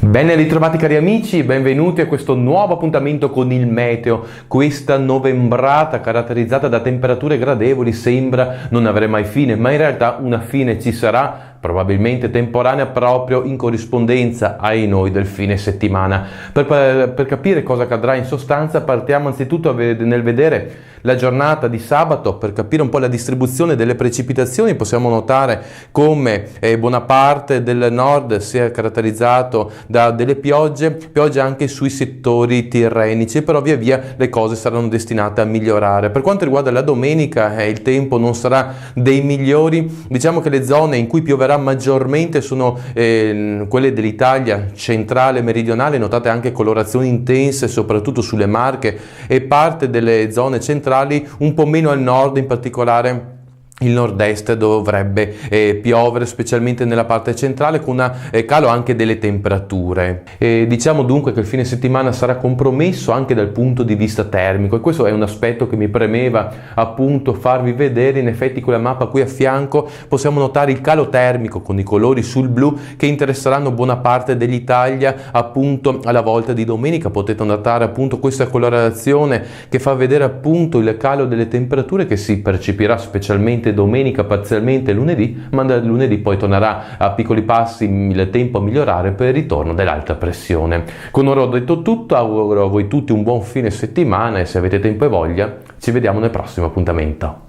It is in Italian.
Ben ritrovati cari amici, benvenuti a questo nuovo appuntamento con il meteo. Questa novembrata caratterizzata da temperature gradevoli sembra non avere mai fine, ma in realtà una fine ci sarà, probabilmente temporanea, proprio in corrispondenza ai noi del fine settimana. Per capire cosa accadrà in sostanza partiamo anzitutto nel vedere la giornata di sabato. Per capire un po' la distribuzione delle precipitazioni possiamo notare come buona parte del nord sia caratterizzato da delle piogge anche sui settori tirrenici, però via via le cose saranno destinate a migliorare. Per quanto riguarda la domenica il tempo non sarà dei migliori, diciamo che le zone in cui pioverà maggiormente sono quelle dell'Italia centrale e meridionale, notate anche colorazioni intense soprattutto sulle Marche e parte delle zone centrali, un po' meno al nord, in particolare il nord-est dovrebbe piovere, specialmente nella parte centrale, con un calo anche delle temperature. Diciamo dunque che il fine settimana sarà compromesso anche dal punto di vista termico, e questo è un aspetto che mi premeva appunto farvi vedere. In effetti con la mappa qui a fianco possiamo notare il calo termico con i colori sul blu che interesseranno buona parte dell'Italia appunto alla volta di domenica. Potete notare appunto questa colorazione che fa vedere appunto il calo delle temperature, che si percepirà specialmente domenica, parzialmente lunedì, ma da lunedì poi tornerà a piccoli passi il tempo a migliorare per il ritorno dell'alta pressione. Con ora ho detto tutto, auguro a voi tutti un buon fine settimana e se avete tempo e voglia ci vediamo nel prossimo appuntamento.